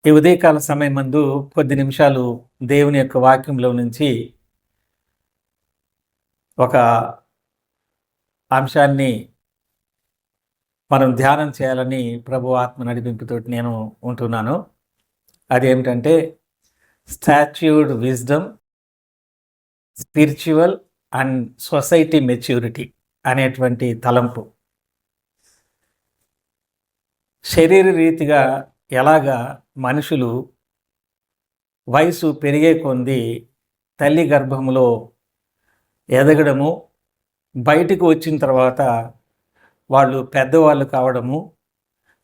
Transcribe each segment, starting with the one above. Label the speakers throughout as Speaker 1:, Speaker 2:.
Speaker 1: ఈ ఉదయకాల సమయమందు కొద్ది నిమిషాలు దేవుని యొక్క వాక్యంలో నుంచి ఒక అంశాన్ని మనం ధ్యానం చేయాలని ప్రభు ఆత్మ నడిపింపుతోటి నేను ఉంటున్నాను. అదేమిటంటే statured wisdom, spiritual and society maturity అనేటువంటి తలంపు. శరీర రీతిగా ఎలాగా మనుషులు వయసు పెరిగే కొద్దీ తల్లి గర్భంలో ఎదగడము, బయటకు వచ్చిన తర్వాత వాళ్ళు పెద్దవాళ్ళు కావడము,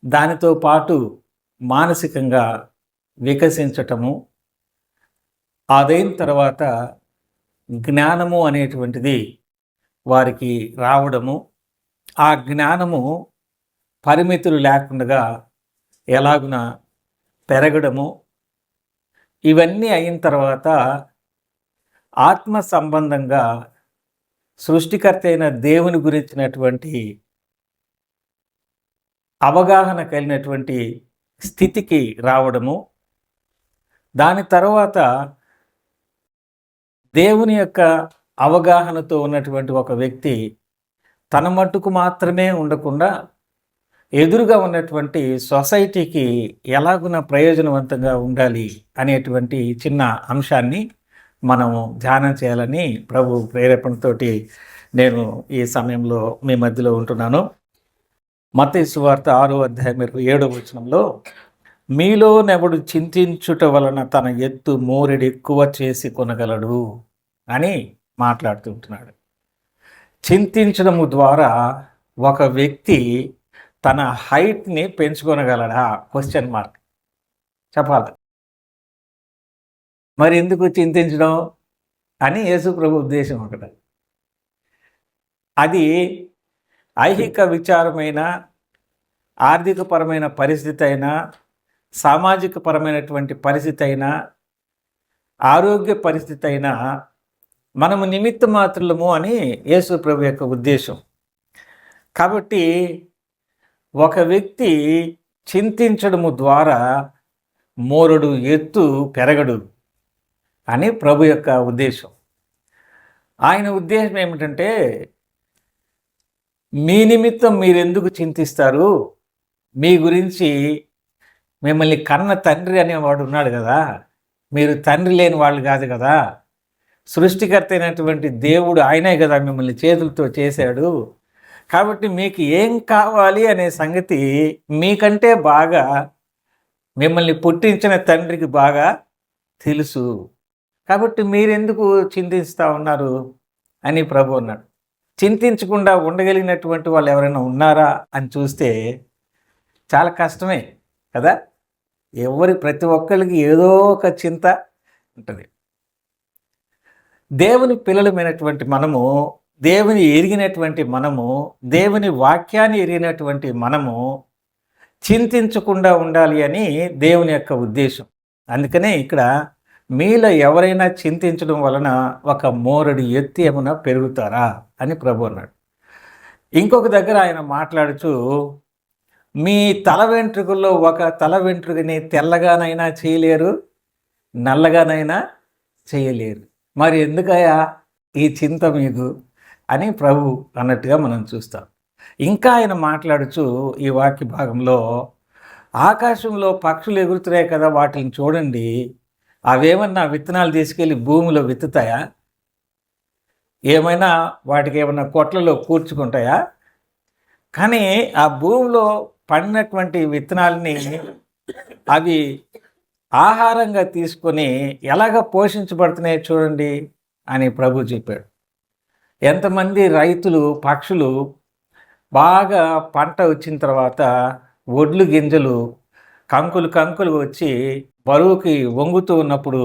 Speaker 1: దానితో పాటు మానసికంగా వికసించటము, అదైన తర్వాత జ్ఞానము అనేటువంటిది వారికి రావడము, ఆ జ్ఞానము పరిమితులు లేకుండా ఎలాగున పెరగడము, ఇవన్నీ అయిన తర్వాత ఆత్మ సంబంధంగా సృష్టికర్త అయిన దేవుని గురించినటువంటి అవగాహన కలిగినటువంటి స్థితికి రావడము, దాని తర్వాత దేవుని యొక్క అవగాహనతో ఉన్నటువంటి ఒక వ్యక్తి తన మట్టుకు మాత్రమే ఉండకుండా ఎదురుగా ఉన్నటువంటి సొసైటీకి ఎలాగున ప్రయోజనవంతంగా ఉండాలి అనేటువంటి చిన్న అంశాన్ని మనము ధ్యానం చేయాలని ప్రభు ప్రేరేపణతోటి నేను ఈ సమయంలో మీ మధ్యలో ఉంటున్నాను. మత్తయి సువార్త 6వ అధ్యాయం 27వ వచనంలో, మీలోనెవడు చింతించుట వలన తన ఎత్తు మోరెడు ఎక్కువ చేసి కొనగలడు అని మాట్లాడుతుంటున్నాడు. చింతించడము ద్వారా ఒక వ్యక్తి తన హైట్ని పెంచుకొనగలడా? క్వశ్చన్ మార్క్ చెప్పాలి. మరి ఎందుకు చింతించడం అని యేసు ప్రభు ఉద్దేశం ఒకటి. అది ఐహిక విచారమైన, ఆర్థికపరమైన పరిస్థితి అయినా, సామాజిక పరమైనటువంటి పరిస్థితి అయినా, ఆరోగ్య పరిస్థితి అయినా మనము నిమిత్త మాత్రులము అని యేసు ప్రభు యొక్క ఉద్దేశం. కాబట్టి ఒక వ్యక్తి చింతించడము ద్వారా మోరుడు ఎత్తు పెరగడు అని ప్రభు యొక్క ఉద్దేశం. ఆయన ఉద్దేశం ఏమిటంటే, మీ నిమిత్తం మీరెందుకు చింతిస్తారు? మీ గురించి మిమ్మల్ని కన్న తండ్రి అనేవాడు ఉన్నాడు కదా, మీరు తండ్రి లేని వాళ్ళు కాదు కదా, సృష్టికర్త అయినటువంటి దేవుడు ఆయనే కదా మిమ్మల్ని చేతులతో చేశాడు. కాబట్టి మీకు ఏం కావాలి అనే సంగతి మీకంటే బాగా మిమ్మల్ని పుట్టించిన తండ్రికి బాగా తెలుసు. కాబట్టి మీరెందుకు చింతిస్తూ ఉన్నారు అని ప్రభు అన్నాడు. చింతించకుండా ఉండగలిగినటువంటి వాళ్ళు ఎవరైనా ఉన్నారా అని చూస్తే చాలా కష్టమే కదా. ప్రతి ఒక్కరికి ఏదో ఒక చింత ఉంటుంది. దేవుని పిల్లలమైనటువంటి మనము, దేవుని ఎరిగినటువంటి మనము, దేవుని వాక్యాన్ని ఎరిగినటువంటి మనము చింతించకుండా ఉండాలి అని దేవుని యొక్క ఉద్దేశం. అందుకనే ఇక్కడ మీలో ఎవరైనా చింతించడం వలన ఒక మోరడి ఎత్తి ఏమైనా పెరుగుతారా అని ప్రభు అన్నాడు. ఇంకొక దగ్గర ఆయన మాట్లాడుతూ, మీ తల వెంట్రుకల్లో ఒక తల వెంట్రుకని తెల్లగానైనా చేయలేరు, నల్లగానైనా చేయలేరు. మరి ఎందుకయ్యా ఈ చింత మీకు అని ప్రభు అన్నట్టుగా మనం చూస్తాం. ఇంకా ఆయన మాట్లాడుచు ఈ వాక్య భాగంలో, ఆకాశంలో పక్షులు ఎగురుతున్నాయి కదా, వాటిని చూడండి, అవేమన్నా విత్తనాలు తీసుకెళ్ళి భూమిలో విత్తుతాయా? ఏమైనా వాటికి ఏమైనా కొట్లలో కూర్చుకుంటాయా? కానీ ఆ భూమిలో పడినటువంటి విత్తనాలని అవి ఆహారంగా తీసుకొని ఎలాగ పోషించబడుతున్నాయో చూడండి అని ప్రభు చెప్పాడు. ఎంతమంది రైతులు, పక్షులు బాగా పంట వచ్చిన తర్వాత ఒడ్లు గింజలు కంకులు వచ్చి బరువుకి వంగుతూ ఉన్నప్పుడు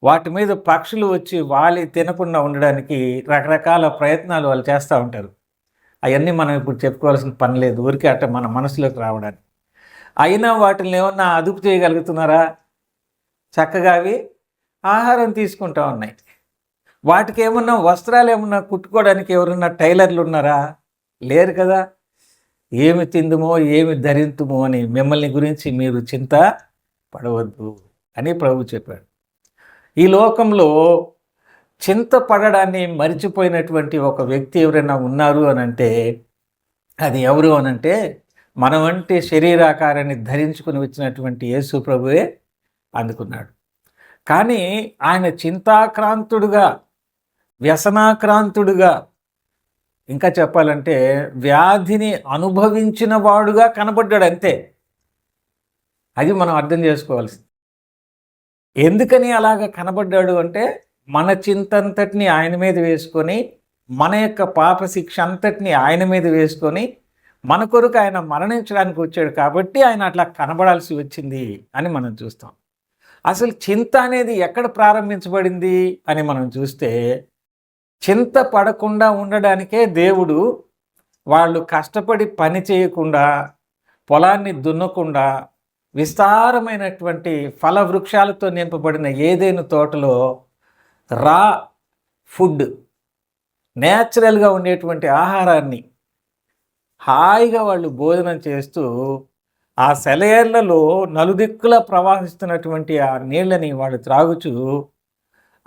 Speaker 1: వాటి మీద పక్షులు వచ్చి వాలి తినకుండా ఉండడానికి రకరకాల ప్రయత్నాలు వాళ్ళు చేస్తూ ఉంటారు. అవన్నీ మనం ఇప్పుడు చెప్పుకోవాల్సిన పని లేదు, ఊరికే అట్ట మన మనసులోకి రావడానికి. అయినా వాటిని ఏమన్నా అదుపు చేయగలుగుతున్నారా? చక్కగా అవి ఆహారం తీసుకుంటూ ఉన్నాయి. వాటికి ఏమన్నా వస్త్రాలు ఏమన్నా కుట్టుకోవడానికి ఎవరన్నా టైలర్లు ఉన్నారా? లేరు కదా. ఏమి తిందుమో ఏమి ధరింతుమో అని మిమ్మల్ని గురించి మీరు చింత పడవద్దు అని ప్రభు చెప్పాడు. ఈ లోకంలో చింతపడడాన్ని మరిచిపోయినటువంటి ఒక వ్యక్తి ఎవరైనా ఉన్నారు అనంటే అది ఎవరు అనంటే మన వంటి శరీరాకారాన్ని ధరించుకుని వచ్చినటువంటి యేసు ప్రభువే అందుకున్నాడు. కానీ ఆయన చింతాక్రాంతుడుగా, వ్యసనాక్రాంతుడుగా, ఇంకా చెప్పాలంటే వ్యాధిని అనుభవించిన వాడుగా కనబడ్డాడు అంతే. అది మనం అర్థం చేసుకోవాల్సింది. ఎందుకని అలాగ కనబడ్డాడు అంటే మన చింతంతటిని ఆయన మీద వేసుకొని, మన యొక్క పాప శిక్ష అంతటిని ఆయన మీద వేసుకొని మన కొరకు ఆయన మరణించడానికి వచ్చాడు కాబట్టి ఆయన అట్లా కనబడాల్సి వచ్చింది అని మనం చూస్తాం. అసలు చింత అనేది ఎక్కడ ప్రారంభించబడింది అని మనం చూస్తే చింత పడకుండా ఉండడానికే దేవుడు వాళ్ళు కష్టపడి పని చేయకుండా, పొలాన్ని దున్నకుండా, విస్తారమైనటువంటి ఫల వృక్షాలతో నింపబడిన ఏదైనా తోటలో రా ఫుడ్, నేచురల్గా ఉండేటువంటి ఆహారాన్ని హాయిగా వాళ్ళు భోజనం చేస్తూ ఆ సెలయేళ్లలో నలుదిక్కులా ప్రవహిస్తున్నటువంటి ఆ నీళ్ళని వాళ్ళు త్రాగుచూ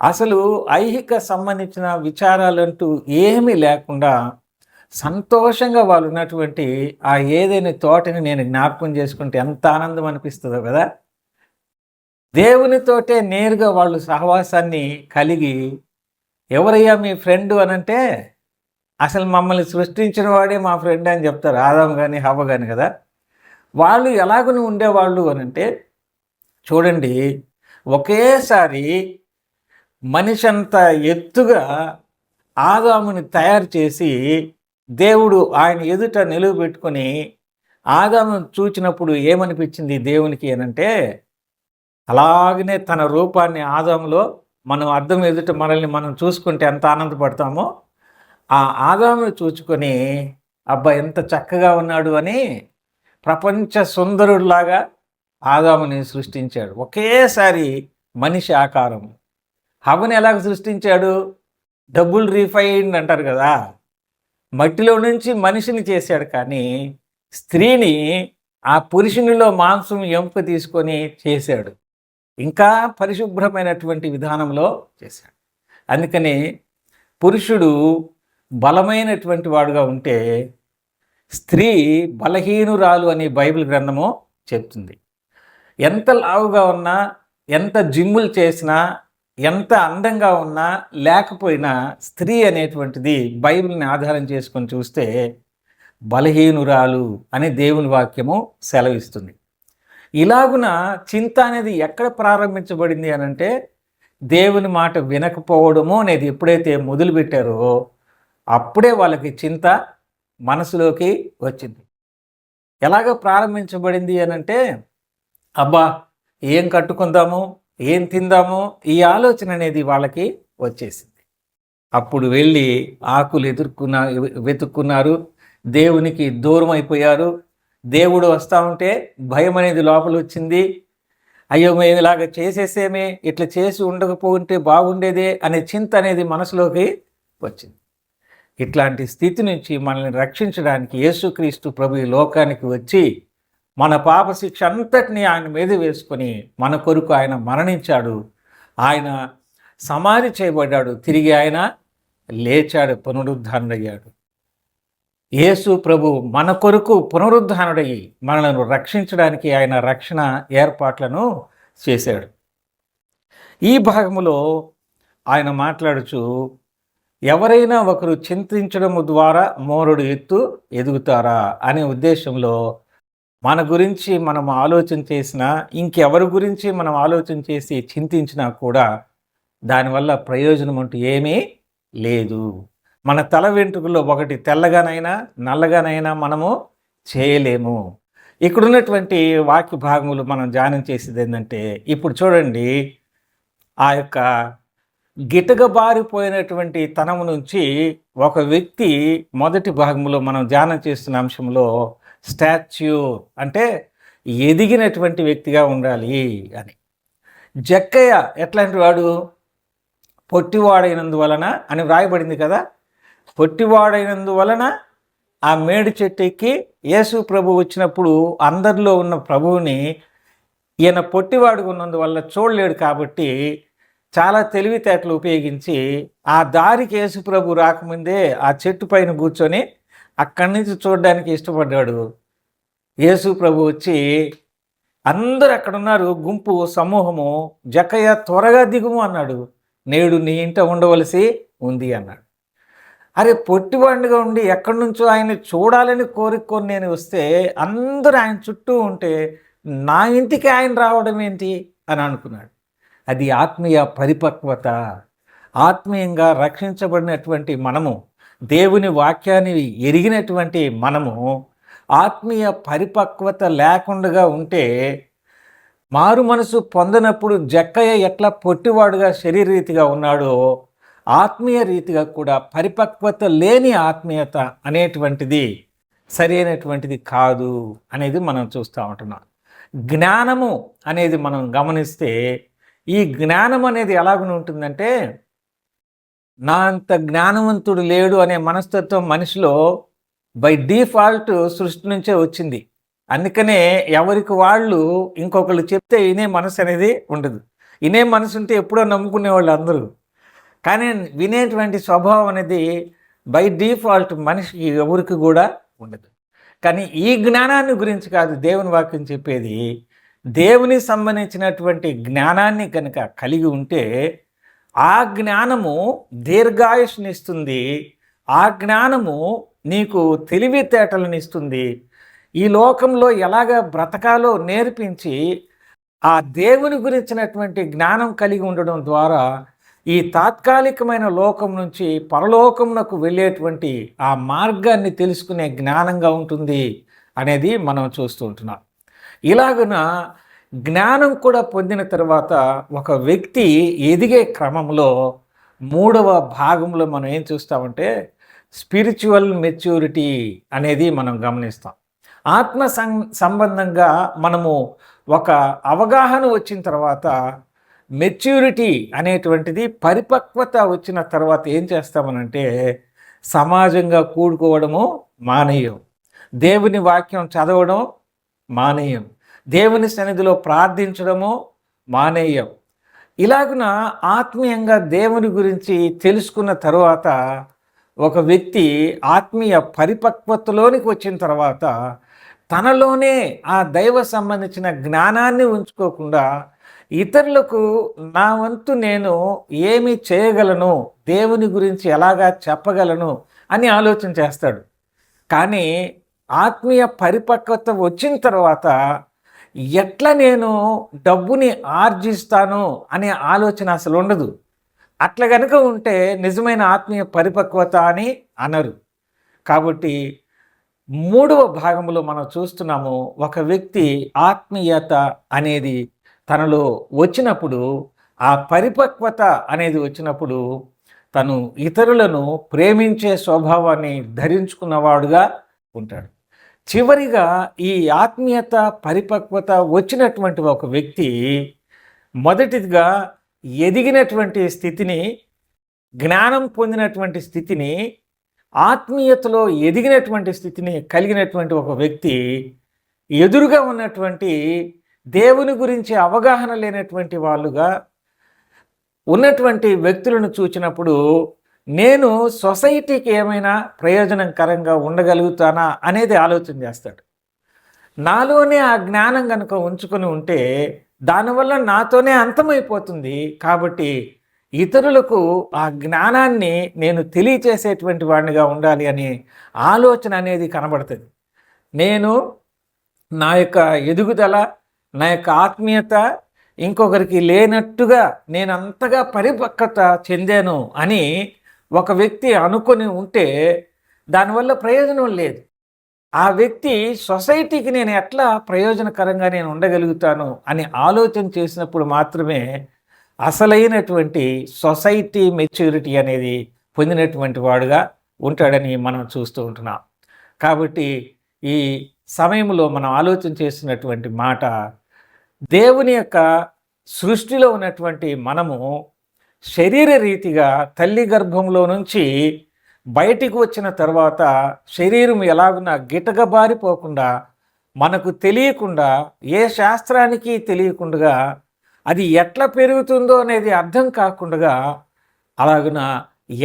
Speaker 1: అసలు ఐహిక సంబంధించిన విచారాలంటూ ఏమీ లేకుండా సంతోషంగా వాళ్ళు ఉన్నటువంటి ఆ ఏదైనా తోటని నేను జ్ఞాపకం చేసుకుంటే ఎంత ఆనందం అనిపిస్తుందో కదా. దేవునితోటే నేరుగా వాళ్ళు సహవాసాన్ని కలిగి, ఎవరయ్యా మీ ఫ్రెండ్ అనంటే అసలు మమ్మల్ని సృష్టించిన వాడే మా ఫ్రెండ్ అని చెప్తారు, ఆదాం కానీ హవ్వ కానీ కదా. వాళ్ళు ఎలాగని ఉండేవాళ్ళు అనంటే చూడండి, ఒకేసారి మనిషి అంత ఎత్తుగా ఆదాముని తయారు చేసి దేవుడు ఆయన ఎదుట నిలువ పెట్టుకొని ఆదామును చూచినప్పుడు ఏమనిపించింది దేవునికి అనంటే, అలాగనే తన రూపాన్ని ఆదాములో మనం అద్దం ఎదుట మనల్ని మనం చూసుకుంటే ఎంత ఆనందపడతామో ఆ ఆదామును చూచుకొని అబ్బా ఎంత చక్కగా ఉన్నాడు అని ప్రపంచ సుందరుడిలాగా ఆదాముని సృష్టించాడు. ఒకేసారి మనిషి ఆకారం. హవ్వని ఎలాగ సృష్టించాడు? డబుల్ రీఫైన్డ్ అంటారు కదా, మట్టిలో నుంచి మనిషిని చేశాడు. కానీ స్త్రీని ఆ పురుషునిలో మాంసం ఎముక తీసుకొని చేశాడు, ఇంకా పరిశుభ్రమైనటువంటి విధానంలో చేశాడు. అందుకని పురుషుడు బలమైనటువంటి వాడుగా ఉంటే స్త్రీ బలహీనురాలు అని బైబిల్ గ్రంథము చెప్తుంది. ఎంత లావుగా ఉన్నా, ఎంత జిమ్ములు చేసినా, ఎంత అందంగా ఉన్నా లేకపోయినా స్త్రీ అనేటువంటిది బైబిల్ని ఆధారం చేసుకొని చూస్తే బలహీనురాలు అని దేవుని వాక్యము సెలవిస్తుంది. ఇలాగున చింత అనేది ఎక్కడ ప్రారంభించబడింది అనంటే దేవుని మాట వినకపోవడము అనేది ఎప్పుడైతే మొదలుపెట్టారో అప్పుడే వాళ్ళకి చింత మనసులోకి వచ్చింది. ఎలాగ ప్రారంభించబడింది అనంటే అబ్బా ఏం కట్టుకుందాము, ఏం తిందాము, ఈ ఆలోచన అనేది వాళ్ళకి వచ్చేసింది. అప్పుడు వెళ్ళి ఆకులు వెతుక్కున్నారు, దేవునికి దూరం అయిపోయారు. దేవుడు వస్తూ ఉంటే భయం అనేది లోపల వచ్చింది. అయ్యో మేము ఇలాగ చేసేసేమే, ఇట్లా చేసి ఉండకపోతే బాగుండేదే అనే చింత అనేది మనసులోకి వచ్చింది. ఇట్లాంటి స్థితి నుంచి మనల్ని రక్షించడానికి యేసుక్రీస్తు ప్రభు ఈ లోకానికి వచ్చి మన పాప శిక్ష అంతటినీ ఆయన మీద వేసుకొని మన కొరకు ఆయన మరణించాడు, ఆయన సమాధి చేయబడ్డాడు, తిరిగి ఆయన లేచాడు, పునరుద్ధానుడయ్యాడు. యేసు ప్రభు మన కొరకు పునరుద్ధానుడయ్యి మనలను రక్షించడానికి ఆయన రక్షణ ఏర్పాట్లను చేశాడు. ఈ భాగములో ఆయన మాట్లాడుచు ఎవరైనా ఒకరు చింతించడము ద్వారా మోరుడు ఎదుగుతారా అనే ఉద్దేశంలో మన గురించి మనం ఆలోచన చేసినా, ఇంకెవరి గురించి మనం ఆలోచన చేసి చింతించినా కూడా దానివల్ల ప్రయోజనం అంటూ ఏమీ లేదు. మన తల వెంట్రుకల్లో ఒకటి తెల్లగానైనా నల్లగానైనా మనము చేయలేము. ఇక్కడున్నటువంటి వాక్య భాగములు మనం ధ్యానం చేసేది ఏంటంటే, ఇప్పుడు చూడండి, ఆ యొక్క గిటగబారిపోయినటువంటి తనము నుంచి ఒక వ్యక్తి మొదటి భాగంలో మనం ధ్యానం చేస్తున్న అంశంలో స్టాచ్యూ అంటే ఎదిగినటువంటి వ్యక్తిగా ఉండాలి అని. జక్కయ్య ఎట్లాంటి వాడు? పొట్టివాడైనందువలన అని వ్రాయబడింది కదా. పొట్టివాడైనందువలన ఆ మేడి చెట్టు ఎక్కి యేసు ప్రభు వచ్చినప్పుడు అందరిలో ఉన్న ప్రభువుని ఈయన పొట్టివాడుగా ఉన్నందువల్ల చూడలేడు కాబట్టి చాలా తెలివితేటలు ఉపయోగించి ఆ దారికి యేసుప్రభు రాకముందే ఆ చెట్టు పైన కూర్చొని అక్కడి నుంచి చూడడానికి ఇష్టపడ్డాడు. యేసుప్రభు వచ్చి అందరు అక్కడ ఉన్నారు, గుంపు సమూహము, జక్కయ్య త్వరగా దిగుము అన్నాడు. నేడు నీ ఇంట ఉండవలసి ఉంది అన్నాడు. అరే పొట్టివాడిగా ఉండి ఎక్కడి నుంచో ఆయన్ని చూడాలని కోరుకొని నేను వస్తే అందరూ ఆయన చుట్టూ ఉంటే నా ఇంటికి ఆయన రావడం ఏంటి అని అనుకున్నాడు. అది ఆత్మీయ పరిపక్వత. ఆత్మీయంగా రక్షించబడినటువంటి మనము, దేవుని వాక్యాన్ని ఎరిగినటువంటి మనము ఆత్మీయ పరిపక్వత లేకుండా ఉంటే, మారు మనసు పొందనప్పుడు జక్కయ్య ఎట్లా పొట్టివాడుగా శరీరరీతిగా ఉన్నాడో ఆత్మీయ రీతిగా కూడా పరిపక్వత లేని ఆత్మీయత అనేటువంటిది సరైనటువంటిది కాదు అనేది మనం చూస్తూ ఉంటున్నాం. జ్ఞానము అనేది మనం గమనిస్తే ఈ జ్ఞానం అనేది ఎలాగనే ఉంటుందంటే, నా అంత జ్ఞానవంతుడు లేడు అనే మనస్తత్వం మనిషిలో బై డిఫాల్ట్ సృష్టి నుంచే వచ్చింది. అందుకనే ఎవరికి వాళ్ళు ఇంకొకళ్ళు చెప్తే వినే మనసు అనేది ఉండదు. వినే మనసు ఉంటే ఎప్పుడో నమ్ముకునేవాళ్ళు అందరూ. కానీ వినేటువంటి స్వభావం అనేది బై డిఫాల్ట్ మనిషికి ఎవరికి కూడా ఉండదు. కానీ ఈ జ్ఞానాన్ని గురించి కాదు దేవుని వాక్యం చెప్పేది. దేవుని సంబంధించినటువంటి జ్ఞానాన్ని కనుక కలిగి ఉంటే ఆ జ్ఞానము దీర్ఘాయుష్నిస్తుంది. ఆ జ్ఞానము నీకు తెలివితేటలను ఇస్తుంది. ఈ లోకంలో ఎలాగ బ్రతకాలో నేర్పించి ఆ దేవుని గురించినటువంటి జ్ఞానం కలిగి ఉండడం ద్వారా ఈ తాత్కాలికమైన లోకం నుంచి పరలోకమునకు వెళ్ళేటువంటి ఆ మార్గాన్ని తెలుసుకునే జ్ఞానంగా ఉంటుంది అనేది మనం చూస్తూ ఉంటున్నాం. ఇలాగున జ్ఞానం కూడా పొందిన తర్వాత ఒక వ్యక్తి ఎదిగే క్రమంలో 3వ భాగంలో మనం ఏం చూస్తామంటే స్పిరిచువల్ మెచ్యూరిటీ అనేది మనం గమనిస్తాం. ఆత్మ సంబంధంగా మనము ఒక అవగాహన వచ్చిన తర్వాత మెచ్యూరిటీ అనేటువంటిది పరిపక్వత వచ్చిన తర్వాత ఏం చేస్తామనంటే సమాజంగా కూడుకోవడము మానేయం, దేవుని వాక్యం చదవడం మానేయం, దేవుని సన్నిధిలో ప్రార్థించడము మానేయం. ఇలాగున ఆత్మీయంగా దేవుని గురించి తెలుసుకున్న తర్వాత ఒక వ్యక్తి ఆత్మీయ పరిపక్వతలోనికి వచ్చిన తర్వాత తనలోనే ఆ దైవ సంబంధించిన జ్ఞానాన్ని ఉంచుకోకుండా ఇతరులకు నా వంతు నేను ఏమి చేయగలను, దేవుని గురించి ఎలాగా చెప్పగలను అని ఆలోచన చేస్తాడు. కానీ ఆత్మీయ పరిపక్వత వచ్చిన తర్వాత ఎట్లా నేను డబ్బుని ఆర్జిస్తాను అనే ఆలోచన అసలు ఉండదు. అట్లా కనుక ఉంటే నిజమైన ఆత్మీయ పరిపక్వత అని అనరు. కాబట్టి 3వ భాగంలో మనం చూస్తున్నాము, ఒక వ్యక్తి ఆత్మీయత అనేది తనలో వచ్చినప్పుడు, ఆ పరిపక్వత అనేది వచ్చినప్పుడు తను ఇతరులను ప్రేమించే స్వభావాన్ని ధరించుకున్నవాడుగా ఉంటాడు. చివరిగా ఈ ఆత్మీయత పరిపక్వత వచ్చినటువంటి ఒక వ్యక్తి మొదటిదిగా ఎదిగినటువంటి స్థితిని, జ్ఞానం పొందినటువంటి స్థితిని, ఆత్మీయతలో ఎదిగినటువంటి స్థితిని కలిగినటువంటి ఒక వ్యక్తి ఎదురుగా ఉన్నటువంటి దేవుని గురించి అవగాహన లేనటువంటి వాళ్ళుగా ఉన్నటువంటి వ్యక్తులను చూచినప్పుడు నేను సొసైటీకి ఏమైనా ప్రయోజనకరంగా ఉండగలుగుతానా అనేది ఆలోచన చేస్తాడు. నాలోనే ఆ జ్ఞానం కనుక ఉంచుకొని ఉంటే దానివల్ల నాతోనే అంతమైపోతుంది. కాబట్టి ఇతరులకు ఆ జ్ఞానాన్ని నేను తెలియచేసేటువంటి వాడినిగా ఉండాలి అనే ఆలోచన అనేది కనబడుతుంది. నేను నా యొక్క ఎదుగుదల, నా యొక్క ఆత్మీయత ఇంకొకరికి లేనట్టుగా నేను అంతగా పరిపక్వత చెందాను అని ఒక వ్యక్తి అనుకొని ఉంటే దానివల్ల ప్రయోజనం లేదు. ఆ వ్యక్తి సొసైటీకి నేను ఎట్లా ప్రయోజనకరంగా నేను ఉండగలుగుతాను అని ఆలోచన చేసినప్పుడు మాత్రమే అసలైనటువంటి సొసైటీ మెచ్యూరిటీ అనేది పొందినటువంటి వాడుగా ఉంటాడని మనం చూస్తూ ఉంటున్నాం. కాబట్టి ఈ సమయంలో మనం ఆలోచన చేసినటువంటి మాట, దేవుని యొక్క సృష్టిలో ఉన్నటువంటి మనము శరీర రీతిగా తల్లి గర్భంలో నుంచి బయటికి వచ్చిన తర్వాత శరీరం ఎలాగున్నా గిటగబారిపోకుండా మనకు తెలియకుండా, ఏ శాస్త్రానికి తెలియకుండా అది ఎట్లా పెరుగుతుందో అనేది అర్థం కాకుండా అలాగున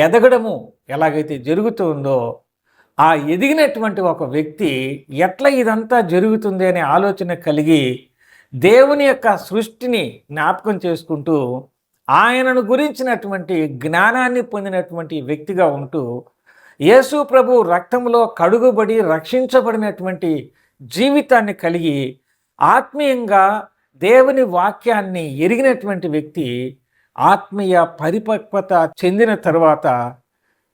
Speaker 1: ఎదగడము ఎలాగైతే జరుగుతుందో, ఆ ఎదిగినటువంటి ఒక వ్యక్తి ఎట్లా ఇదంతా జరుగుతుంది అనే ఆలోచన కలిగి దేవుని యొక్క సృష్టిని జ్ఞాపకం చేసుకుంటూ ఆయనను గురించినటువంటి జ్ఞానాన్ని పొందినటువంటి వ్యక్తిగా ఉంటూ యేసు ప్రభు రక్తంలో కడుగుబడి రక్షించబడినటువంటి జీవితాన్ని కలిగి ఆత్మీయంగా దేవుని వాక్యాన్ని ఎరిగినటువంటి వ్యక్తి ఆత్మీయ పరిపక్వత చెందిన తర్వాత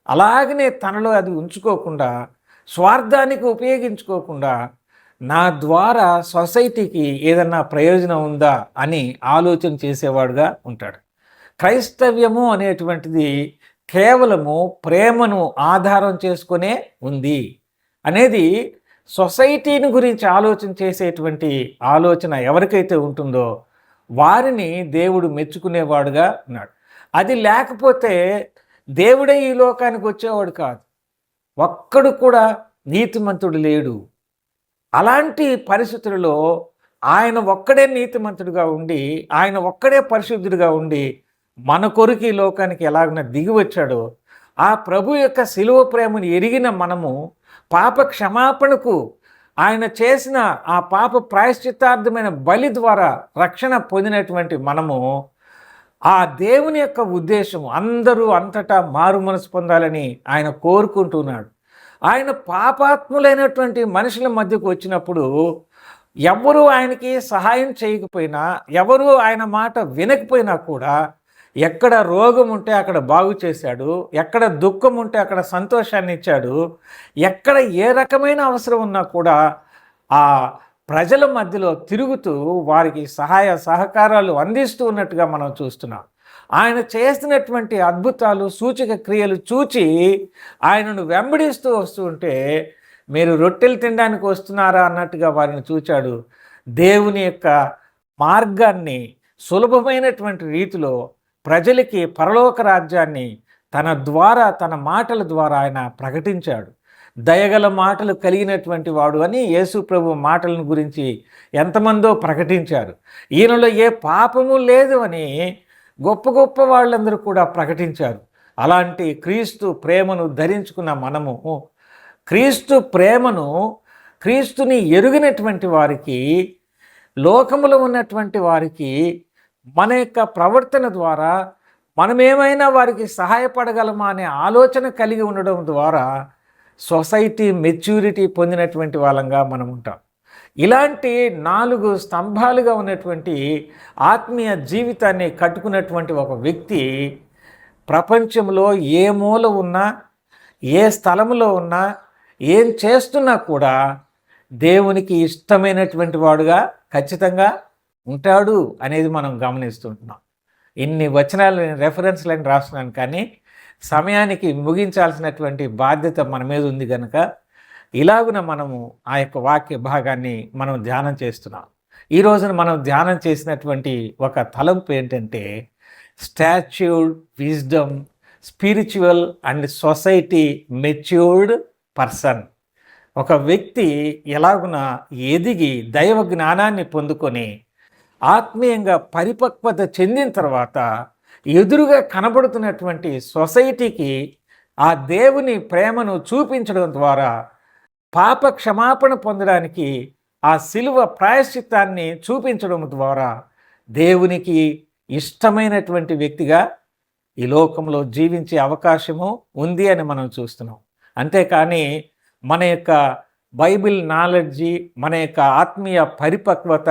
Speaker 1: అలాగనే తనలో అది ఉంచుకోకుండా, స్వార్థానికి ఉపయోగించుకోకుండా, నా ద్వారా సొసైటీకి ఏదన్నా ప్రయోజనం ఉందా అని ఆలోచన చేసేవాడుగా ఉంటాడు. క్రైస్తవ్యము అనేటువంటిది కేవలము ప్రేమను ఆధారం చేసుకునే ఉంది అనేది సొసైటీని గురించి ఆలోచన చేసేటువంటి ఆలోచన ఎవరికైతే ఉంటుందో వారిని దేవుడు మెచ్చుకునేవాడుగా ఉన్నాడు. అది లేకపోతే దేవుడే ఈ లోకానికి వచ్చేవాడు కాదు. ఒక్కడు కూడా నీతిమంతుడు లేడు. అలాంటి పరిస్థితులలో ఆయన ఒక్కడే నీతిమంతుడిగా ఉండి, ఆయన ఒక్కడే పరిశుద్ధుడిగా ఉండి మన కొరకు ఈ లోకానికి ఎలాగైనా దిగి వచ్చాడో, ఆ ప్రభు యొక్క శిలువ ప్రేమను ఎరిగిన మనము పాప క్షమాపణకు ఆయన చేసిన ఆ పాప ప్రాయశ్చిత్తార్థమైన బలి ద్వారా రక్షణ పొందినటువంటి మనము ఆ దేవుని యొక్క ఉద్దేశం అందరూ అంతటా మారు మనసు పొందాలని ఆయన కోరుకుంటున్నాడు. ఆయన పాపాత్ములైనటువంటి మనుషుల మధ్యకు వచ్చినప్పుడు ఎవరు ఆయనకి సహాయం చేయకపోయినా, ఎవరు ఆయన మాట వినకపోయినా కూడా ఎక్కడ రోగం ఉంటే అక్కడ బాగు చేశాడు, ఎక్కడ దుఃఖం ఉంటే అక్కడ సంతోషాన్ని ఇచ్చాడు, ఎక్కడ ఏ రకమైన అవసరం ఉన్నా కూడా ఆ ప్రజల మధ్యలో తిరుగుతూ వారికి సహాయ సహకారాలు అందిస్తూ ఉన్నట్టుగా మనం చూస్తున్నాం. ఆయన చేస్తున్నటువంటి అద్భుతాలు సూచక క్రియలు చూచి ఆయనను వెంబడిస్తూ వస్తూ ఉంటే, మీరు రొట్టెలు తినడానికి వస్తున్నారా అన్నట్టుగా వారిని చూచాడు. దేవుని యొక్క మార్గాన్ని సులభమైనటువంటి రీతిలో ప్రజలకి పరలోక రాజ్యాన్ని తన ద్వారా, తన మాటల ద్వారా ఆయన ప్రకటించాడు. దయగల మాటలు కలిగినటువంటి వాడు అని యేసు ప్రభు మాటలను గురించి ఎంతమందో ప్రకటించారు. ఈయనలో ఏ పాపము లేదు అని గొప్ప గొప్ప వాళ్ళందరూ కూడా ప్రకటించారు. అలాంటి క్రీస్తు ప్రేమను ధరించుకున్న మనము క్రీస్తు ప్రేమను, క్రీస్తుని ఎరుగినటువంటి వారికి, లోకములో ఉన్నటువంటి వారికి మన యొక్క ప్రవర్తన ద్వారా మనమేమైనా వారికి సహాయపడగలమా అనే ఆలోచన కలిగి ఉండడం ద్వారా సొసైటీ మెచ్యూరిటీ పొందినటువంటి వాళ్ళంగా మనం ఉంటాం. ఇలాంటి 4 స్తంభాలుగా ఉన్నటువంటి ఆత్మీయ జీవితాన్ని కట్టుకున్నటువంటి ఒక వ్యక్తి ప్రపంచంలో ఏ మూల ఉన్నా, ఏ స్థలంలో ఉన్నా, ఏం చేస్తున్నా కూడా దేవునికి ఇష్టమైనటువంటి వాడుగా ఖచ్చితంగా ఉంటాడు అనేది మనం గమనిస్తుంటున్నాం. ఇన్ని వచనాలు రెఫరెన్స్లను రాస్తున్నాను, కానీ సమయానికి ముగించాల్సినటువంటి బాధ్యత మన మీద ఉంది కనుక ఇలాగున మనము ఆ యొక్క వాక్య భాగాన్ని మనం ధ్యానం చేస్తున్నాం. ఈ రోజున మనం ధ్యానం చేసినటువంటి ఒక తలంపు ఏంటంటే, statured wisdom, spiritual and society matured person. ఒక వ్యక్తి ఎలాగున ఎదిగి దైవ జ్ఞానాన్ని పొందుకొని ఆత్మీయంగా పరిపక్వత చెందిన తర్వాత ఎదురుగా కనబడుతున్నటువంటి సొసైటీకి ఆ దేవుని ప్రేమను చూపించడం ద్వారా పాప క్షమాపణ పొందడానికి ఆ శిలువ ప్రాయశ్చిత్తాన్ని చూపించడం ద్వారా దేవునికి ఇష్టమైనటువంటి వ్యక్తిగా ఈ లోకంలో జీవించే అవకాశము ఉంది అని మనం చూస్తున్నాం. అంతేకాని మన యొక్క బైబిల్ నాలెడ్జి, మన యొక్క ఆత్మీయ పరిపక్వత,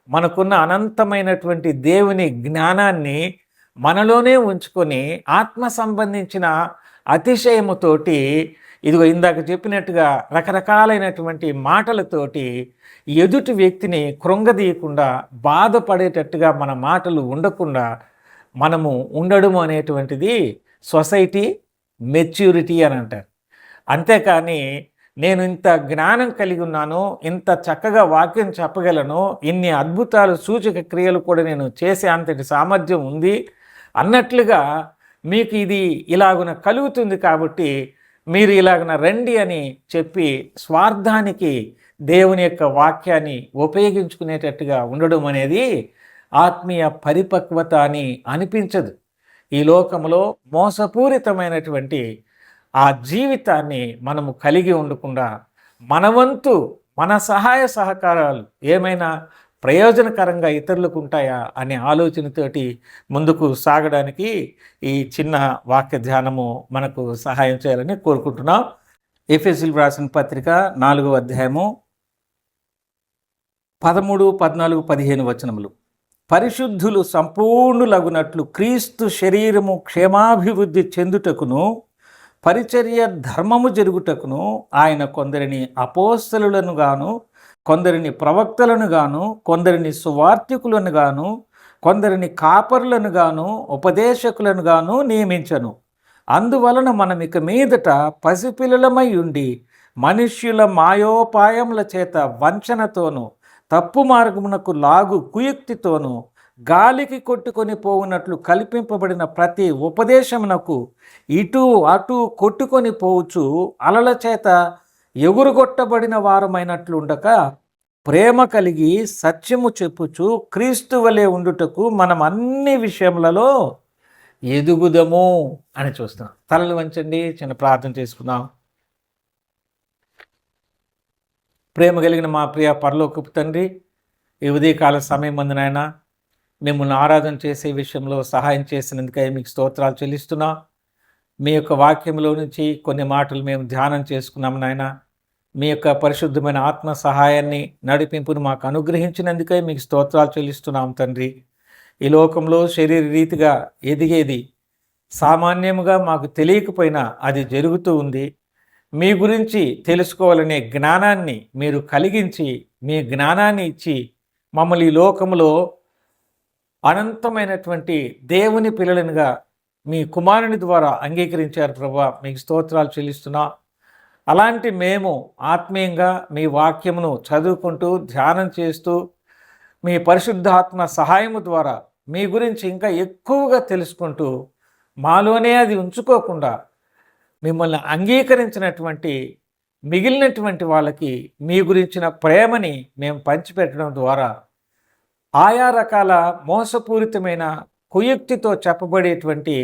Speaker 1: మనకున్న అనంతమైనటువంటి దేవుని జ్ఞానాన్ని మనలోనే ఉంచుకొని ఆత్మ సంబంధించిన అతిశయముతోటి, ఇదిగో ఇందాక చెప్పినట్టుగా రకరకాలైనటువంటి మాటలతోటి ఎదుటి వ్యక్తిని కృంగదీయకుండా, బాధపడేటట్టుగా మన మాటలు ఉండకుండా మనము ఉండడము అనేటువంటిది సొసైటీ మెచ్యూరిటీ అని అంటారు. అంతేకాని నేను ఇంత జ్ఞానం కలిగి ఉన్నాను, ఇంత చక్కగా వాక్యం చెప్పగలను, ఇన్ని అద్భుతాలు సూచక క్రియలు కూడా నేను చేసే అంతటి సామర్థ్యం ఉంది అన్నట్లుగా మీకు ఇది ఇలాగున కలుగుతుంది కాబట్టి మీరు ఇలాగన రండి అని చెప్పి స్వార్థానికి దేవుని యొక్క వాక్యాన్ని ఉపయోగించుకునేటట్టుగా ఉండడం అనేది ఆత్మీయ పరిపక్వత అని అనిపించదు. ఈ లోకంలో మోసపూరితమైనటువంటి ఆ జీవితాన్ని మనము కలిగి ఉండకుండా మన వంతు మన సహాయ సహకారాలు ఏమైనా ప్రయోజనకరంగా ఇతరులకు ఉంటాయా అనే ఆలోచనతోటి ముందుకు సాగడానికి ఈ చిన్న వాక్య ధ్యానము మనకు సహాయం చేయాలని కోరుకుంటున్నాం. ఎఫెసీయులకు రాసిన పత్రిక 4వ అధ్యాయము 13, 14, 15 వచనములు. పరిశుద్ధులు సంపూర్ణులగునట్లు క్రీస్తు శరీరము క్షేమాభివృద్ధి చెందుటకును పరిచర్య ధర్మము జరుగుటకును ఆయన కొందరిని అపోస్తలులను గాను, కొందరిని ప్రవక్తలను గాను, కొందరిని సువార్తికులను గాను, కొందరిని కాపరులను గాను, ఉపదేశకులను గాను నియమించను. అందువలన మనం ఇక మీదట పసిపిల్లలమై ఉండి మనుష్యుల మాయోపాయముల చేత వంచనతోనూ తప్పు మార్గమునకు లాగు కుయుక్తితోనూ గాలికి కొట్టుకొని పోవునట్లు కల్పింపబడిన ప్రతి ఉపదేశమునకు ఇటు అటు కొట్టుకొని పోవచ్చు అలల చేత ఎగురుగొట్టబడిన వారమైనట్లుండక ప్రేమ కలిగి సత్యము చెప్పుచు క్రీస్తు వలె ఉండుటకు మనం అన్ని విషయములలో ఎదుగుదము అని చూస్తాం. తలలు వంచండి, చిన్న ప్రార్థన చేసుకుందాం. ప్రేమ కలిగిన మా ప్రియ పరలోకపు తండ్రి, ఈ ఉదయకాల సమయం మందునైనా మిమ్మల్ని ఆరాధన చేసే విషయంలో సహాయం చేసినందుకై మీకు స్తోత్రాలు చెల్లిస్తున్నా. మీ యొక్క వాక్యంలో నుంచి కొన్ని మాటలు మేము ధ్యానం చేసుకున్నాము నాయన. మీ యొక్క పరిశుద్ధమైన ఆత్మ సహాయాన్ని నడిపింపును మాకు అనుగ్రహించినందుకై మీకు స్తోత్రాలు చెల్లిస్తున్నాం తండ్రి. ఈ లోకంలో శరీర రీతిగా ఎదిగేది సామాన్యముగా మాకు తెలియకపోయినా అది జరుగుతూ ఉంది. మీ గురించి తెలుసుకోవాలనే జ్ఞానాన్ని మీరు కలిగించి మీ జ్ఞానాన్ని ఇచ్చి మమ్మల్ని ఈ లోకంలో అనంతమైనటువంటి దేవుని పిల్లలనుగా మీ కుమారుని ద్వారా అంగీకరించారు ప్రభువా. మీకు స్తోత్రాలు చెల్లిస్తున్నా. అలాంటి మేము ఆత్మీయంగా మీ వాక్యమును చదువుకుంటూ ధ్యానం చేస్తూ మీ పరిశుద్ధాత్మ సహాయము ద్వారా మీ గురించి ఇంకా ఎక్కువగా తెలుసుకుంటూ మాలోనే అది ఉంచుకోకుండా మిమ్మల్ని అంగీకరించినటువంటి మిగిలినటువంటి వాళ్ళకి మీ గురించిన ప్రేమని మేము పంచిపెట్టడం ద్వారా ఆయా రకాల మోసపూరితమైన కుయుక్తితో చెప్పబడేటువంటి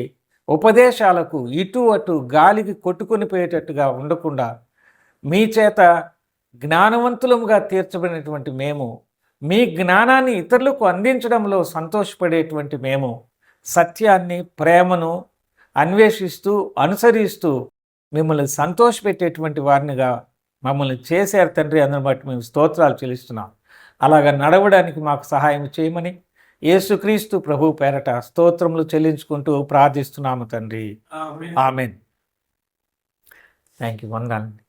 Speaker 1: ఉపదేశాలకు ఇటు అటు గాలికి కొట్టుకొని పోయేటట్టుగా ఉండకుండా మీ చేత జ్ఞానవంతులముగా తీర్చబడినటువంటి మేము, మీ జ్ఞానాన్ని ఇతరులకు అందించడంలో సంతోషపడేటువంటి మేము, సత్యాన్ని ప్రేమను అన్వేషిస్తూ అనుసరిస్తూ మిమ్మల్ని సంతోషపెట్టేటువంటి వారినిగా మమ్మల్ని చేశారు తండ్రి. అందరిని బట్టి మేము స్తోత్రాలు చెల్లిస్తున్నాం. అలాగా నడవడానికి మాకు సహాయం చేయమని యేసుక్రీస్తు ప్రభు పేరట స్తోత్రములు చెల్లించుకుంటూ ప్రార్థిస్తున్నాము తండ్రి. ఆమేన్. Thank you. వందనాలండి.